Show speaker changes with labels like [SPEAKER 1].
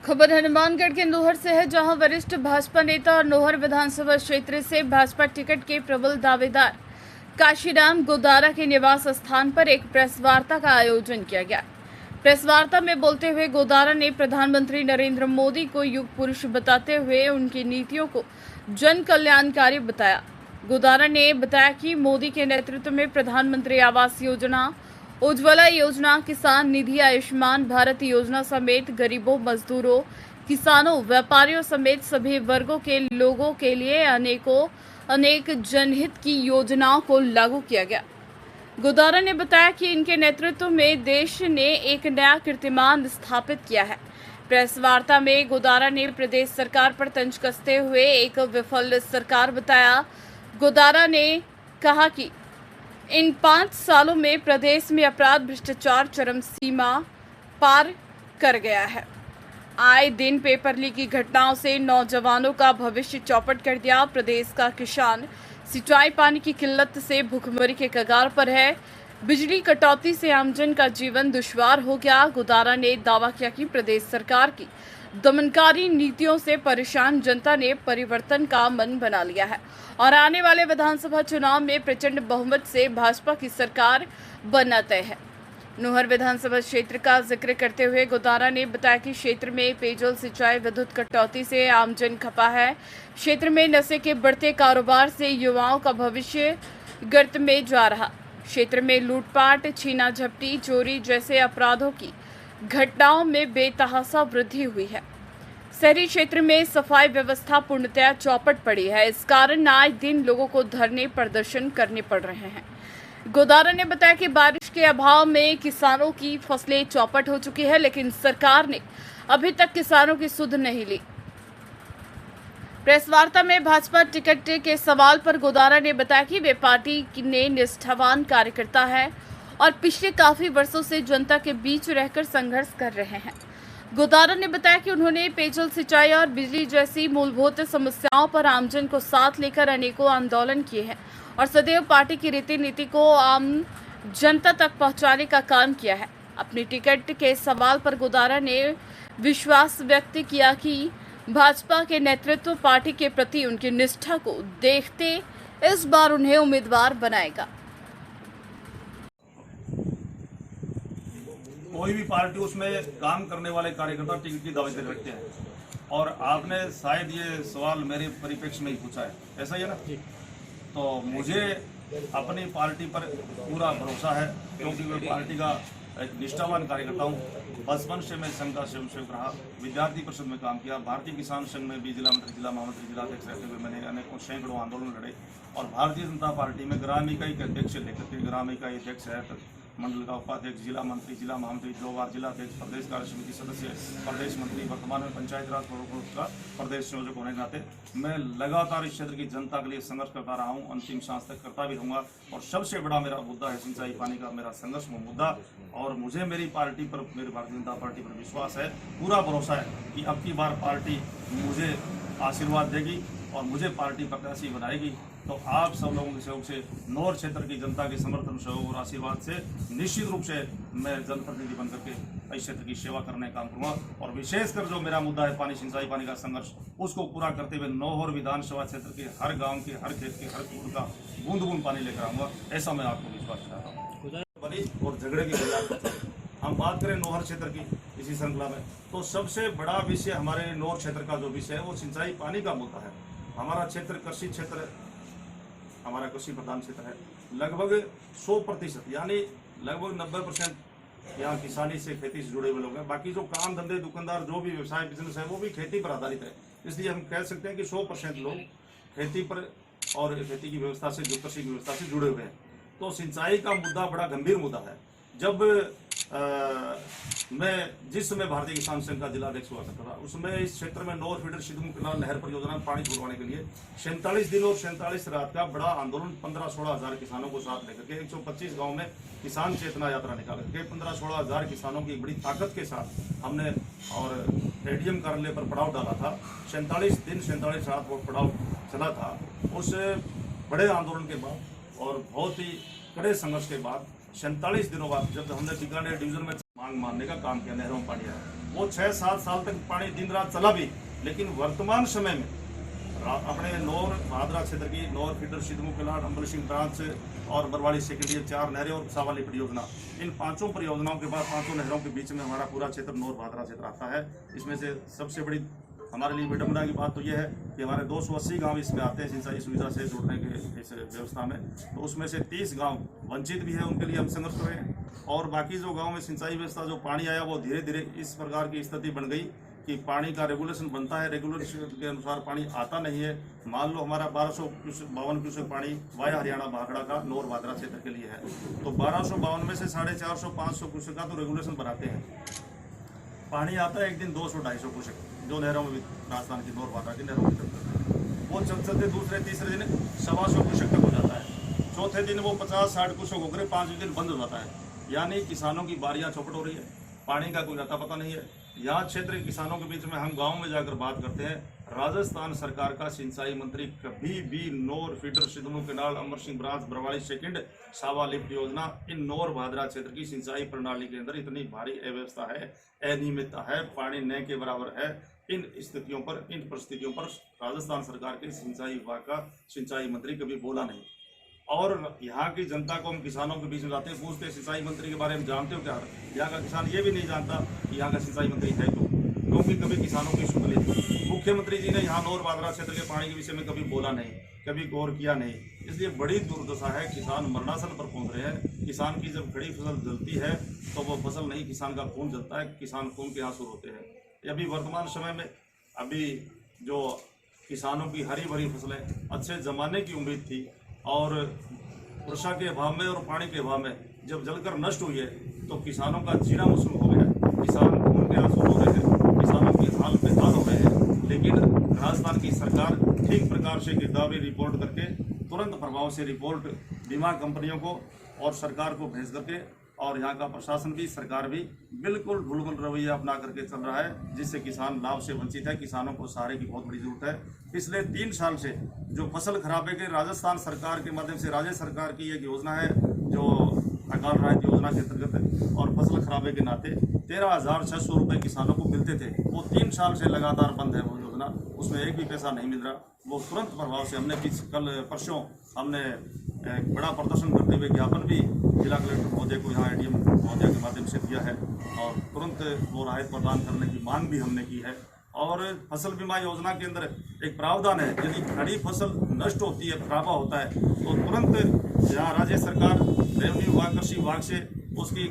[SPEAKER 1] खबर हनुमानगढ़ के नोहर से है, जहां वरिष्ठ भाजपा नेता और नोहर विधानसभा क्षेत्र से भाजपा टिकट के प्रबल दावेदार काशीराम गोदारा के निवास स्थान पर एक प्रेस वार्ता का आयोजन किया गया। प्रेस वार्ता में बोलते हुए गोदारा ने प्रधानमंत्री नरेंद्र मोदी को युग पुरुष बताते हुए उनकी नीतियों को जन कल्याणकारी बताया। गोदारा ने बताया कि मोदी के नेतृत्व में प्रधानमंत्री आवास योजना, उज्ज्वला योजना, किसान निधि, आयुष्मान भारत योजना समेत गरीबों, मजदूरों, किसानों, व्यापारियों समेत सभी वर्गों के लोगों के लिए अनेक जनहित की योजनाओं को लागू किया गया। गोदारा ने बताया कि इनके नेतृत्व में देश ने एक नया कीर्तिमान स्थापित किया है। प्रेस वार्ता में गोदारा ने प्रदेश सरकार पर तंज कसते हुए एक विफल सरकार बताया। गोदारा ने कहा कि इन 5 सालों में प्रदेश में अपराध, भ्रष्टाचार चरम सीमा पार कर गया है। आए दिन पेपर लीक की घटनाओं से नौजवानों का भविष्य चौपट कर दिया। प्रदेश का किसान सिंचाई पानी की किल्लत से भूखमरी के कगार पर है। बिजली कटौती से आमजन का जीवन दुश्वार हो गया। गोदारा ने दावा किया कि प्रदेश सरकार की दमनकारी नीतियों से परेशान जनता ने परिवर्तन का मन बना लिया है और आने वाले विधानसभा चुनाव में प्रचंड बहुमत से भाजपा की सरकार बनना तय है। नोहर विधानसभा क्षेत्र का जिक्र करते हुए गोदारा ने बताया कि क्षेत्र में पेयजल, सिंचाई, विद्युत कटौती से आमजन खपा है। क्षेत्र में नशे के बढ़ते कारोबार से युवाओं का भविष्य गर्त में जा रहा। क्षेत्र में लूटपाट, छीना झपटी, चोरी जैसे अपराधों की घटनाओं में बेतहासा वृद्धि हुई है। शहरी क्षेत्र में सफाई व्यवस्था पूर्णतया चौपट पड़ी है। इस कारण आज दिन लोगों को धरने प्रदर्शन करने पड़ रहे हैं। गोदारा ने बताया कि बारिश के अभाव में किसानों की फसलें चौपट हो चुकी है, लेकिन सरकार ने अभी तक किसानों की सुध नहीं ली। प्रेस वार्ता में भाजपा टिकट के सवाल पर गोदारा ने बताया कि वे पार्टी ने निष्ठावान कार्यकर्ता है और पिछले काफी वर्षों से जनता के बीच रहकर संघर्ष कर रहे हैं। गोदारा ने बताया कि उन्होंने पेयजल, सिंचाई और बिजली जैसी मूलभूत समस्याओं पर आमजन को साथ लेकर अनेकों आंदोलन किए हैं और सदैव पार्टी की रीति नीति को आम जनता तक पहुंचाने का काम किया है। अपनी टिकट के सवाल पर गोदारा ने विश्वास व्यक्त किया कि भाजपा के नेतृत्व पार्टी के प्रति उनकी निष्ठा को देखते इस बार उन्हें उम्मीदवार बनाएगा।
[SPEAKER 2] कोई भी पार्टी उसमें काम करने वाले कार्यकर्ता टिकट की दावेदारी रखते हैं और आपने शायद ये सवाल मेरे परिप्रेक्ष्य में ही पूछा है, ऐसा ही है ना? तो मुझे अपनी पार्टी पर पूरा भरोसा है क्योंकि मैं पार्टी का एक निष्ठावान कार्यकर्ता हूँ। बचपन से मैं संघ का स्वयंसेवक रहा, विद्यार्थी परिषद में काम किया, भारतीय किसान संघ में भी जिला मंत्री, जिला महामंत्री, जिला अध्यक्ष रहते हुए मैंने अनेकों सैकड़ों आंदोलन लड़े और भारतीय जनता पार्टी में ग्राम इकाई के अध्यक्ष से लेकर के ग्राम इकाई अध्यक्ष है, मंडल का उपाध्यक्ष, जिला मंत्री, जिला महामंत्री, 2 बार जिला अध्यक्ष, प्रदेश कार्य समिति सदस्य, प्रदेश मंत्री, वर्तमान में पंचायत राज का प्रदेश संयोजक होने के नाते मैं लगातार इस क्षेत्र की जनता के लिए संघर्ष करता रहा हूं, अंतिम सांस तक करता भी रहूंगा। और सबसे बड़ा मेरा मुद्दा है सिंचाई पानी का, मेरा संघर्ष में मुद्दा। और मुझे मेरी पार्टी पर, मेरी भारतीय जनता पार्टी पर विश्वास है, पूरा भरोसा है कि अब की बार पार्टी मुझे आशीर्वाद देगी और मुझे पार्टी प्रत्याशी बनाएगी। तो आप सब लोगों के सहयोग से, नौर क्षेत्र की जनता के समर्थन, सहयोग और आशीर्वाद से निश्चित रूप से मैं जनप्रतिनिधि बनकर के इस क्षेत्र की सेवा करने का काम करूँगा। और विशेषकर जो मेरा मुद्दा है पानी, सिंचाई पानी का संघर्ष, उसको पूरा करते हुए नौहर विधानसभा क्षेत्र के हर गाँव के, हर खेत के, हर कूद का बूंद बूंद पानी लेकर आऊँगा, ऐसा मैं आपको विश्वास दिलाता हूँ। और झगड़े की बुनियाद हम बात करें नौहर क्षेत्र की इसी श्रृंखला में, तो सबसे बड़ा विषय हमारे नौहर क्षेत्र का जो विषय है वो सिंचाई पानी का मुद्दा है। हमारा क्षेत्र कृषि क्षेत्र, हमारा कृषि प्रधान क्षेत्र है। लगभग 100% यानी लगभग 90% यहाँ किसानी से, खेती से जुड़े हुए लोग हैं। बाकी जो काम धंधे, दुकानदार, जो भी व्यवसाय बिजनेस है वो भी खेती पर आधारित है। इसलिए हम कह सकते हैं कि 100% लोग खेती पर और खेती की व्यवस्था से, जो कृषि की व्यवस्था से जुड़े हुए हैं। तो सिंचाई का मुद्दा बड़ा गंभीर मुद्दा है। जब मैं जिस समय भारतीय किसान संघ का जिला अध्यक्ष हुआ करता था, उसमें इस क्षेत्र में नौर फीडर सिद्धू कनाल नहर परियोजना में पानी छुड़वाने के लिए 47 दिन और 47 रात का बड़ा आंदोलन 15-16 हजार किसानों को साथ लेकर के 125 गांव में किसान चेतना यात्रा निकाल करके 15-16 हजार किसानों की बड़ी ताकत के साथ हमने और एडीएम कार्यालय पर पड़ाव डाला था। 47 दिन 47 रात वो पड़ाव चला था। उस बड़े आंदोलन के बाद और बहुत ही कड़े संघर्ष के बाद 47 दिनों बाद जब हमने बीकानेर डिवीजन में मांग मानने का काम किया, नहरों में पानी आया, वो 6-7 साल तक पानी दिन रात चला भी, लेकिन वर्तमान समय में अपने नौर भादरा क्षेत्र की नौर फीडर सिद्धमू किलाट अंबल सिंह ब्रांच और बरवाड़ी सेकेंड, ये 4 नहरें और सावा लिफ्ट योजना, इन 5 परियोजनाओं के बाद 5 नहरों के बीच में हमारा पूरा क्षेत्र नौर भादरा क्षेत्र आता है। इसमें से सबसे बड़ी हमारे लिए विडम्बना की बात तो यह है कि हमारे 280 गांव इसमें आते हैं सिंचाई सुविधा से जुड़ने के इस व्यवस्था में, तो उसमें से 30 गांव वंचित भी है, उनके लिए हम संघर्ष कर रहे हैं। और बाकी जो गांव में सिंचाई व्यवस्था जो पानी आया वो धीरे धीरे इस प्रकार की स्थिति बन गई कि पानी का रेगुलेशन बनता है, रेगुलेशन के अनुसार पानी आता नहीं है। मान लो हमारा 1252 क्यूसेक पानी वाया हरियाणा भाखड़ा का नौर भादरा क्षेत्र के लिए है, तो 1252 में से 450-500 क्यूसेक का तो रेगुलेशन बनाते हैं। पानी आता है एक दिन 200-250 क्यूसेक, जो नहरों में भी राजस्थान की नौर भादरा की नहरों में वो चलते दूसरे तीसरे दिन 125 क्यूसेक तक हो जाता है, चौथे दिन वो 50-60 क्यूसेक होकर 5वें दिन बंद हो जाता है। यानी किसानों की बारियां चौपट हो रही है, पानी का कोई अता पता नहीं है। यहाँ क्षेत्र के किसानों के बीच में हम गांव में जाकर बात करते हैं, राजस्थान सरकार का सिंचाई मंत्री कभी भी नौर feeder सिद्धमू canal Amar Singh branch Barwadi second सावा लिफ्ट योजना, इन नौर भादरा क्षेत्र की सिंचाई प्रणाली के अंदर इतनी भारी अव्यवस्था है, अनियमितता है, पानी न के बराबर है। इन स्थितियों पर, इन परिस्थितियों पर राजस्थान सरकार के सिंचाई विभाग का सिंचाई मंत्री कभी बोला नहीं। और यहाँ की जनता को, हम किसानों के बीच में जाते हैं, पूछते हैं सिंचाई मंत्री के बारे में जानते हो क्या? यहाँ का किसान ये भी नहीं जानता कि यहाँ का सिंचाई मंत्री है क्योंकि कभी किसानों की सुन ली। मुख्यमंत्री जी ने यहाँ नौर भादरा क्षेत्र के पानी के विषय में कभी बोला नहीं, कभी गौर किया नहीं। इसलिए बड़ी दुर्दशा है, किसान मरणासन पर पहुँच रहे हैं। किसान की जब खड़ी फसल जलती है तो वो फसल नहीं, किसान का खून जलता है, किसान खून के आंसू रोते हैं। अभी वर्तमान समय में अभी जो किसानों की हरी भरी फसलें अच्छे जमाने की उम्मीद थी, और वर्षा के अभाव में और पानी के अभाव में जब जलकर नष्ट हुई है तो किसानों का जीना मुश्किल हो गया। किसान खून के आंसू रो रहे हैं, किसानों के हाल बेहाल हो रहे हैं। लेकिन राजस्थान की सरकार ठीक प्रकार से गिरदावरी रिपोर्ट करके तुरंत प्रभाव से रिपोर्ट बीमा कंपनियों को और सरकार को भेज करके, और यहाँ का प्रशासन भी, सरकार भी बिल्कुल ढुलमुल रवैया अपना करके चल रहा है, जिससे किसान लाभ से वंचित है। किसानों को सहारे की बहुत बड़ी जरूरत है। पिछले 3 साल से जो फसल खराबे के राजस्थान सरकार के माध्यम से, राज्य सरकार की एक योजना है जो अकाल राहत योजना के अंतर्गत, और फसल खराबे के नाते 13,600 रुपये किसानों को मिलते थे, वो 3 साल से लगातार बंद है वो योजना, उसमें एक भी पैसा नहीं मिल रहा। वो तुरंत प्रभाव से हमने कल परसों हमने एक बड़ा प्रदर्शन करते हुए ज्ञापन भी जिला कलेक्टर महोदय को, यहाँ एडीएम महोदय के माध्यम से दिया है, और तुरंत वो राहत प्रदान करने की मांग भी हमने की है। और फसल बीमा योजना के अंदर एक प्रावधान है, यदि खड़ी फसल नष्ट होती है, खराबा होता है, तो तुरंत यहाँ राज्य सरकार, रेवेन्यू विभाग, कृषि विभाग से उसकी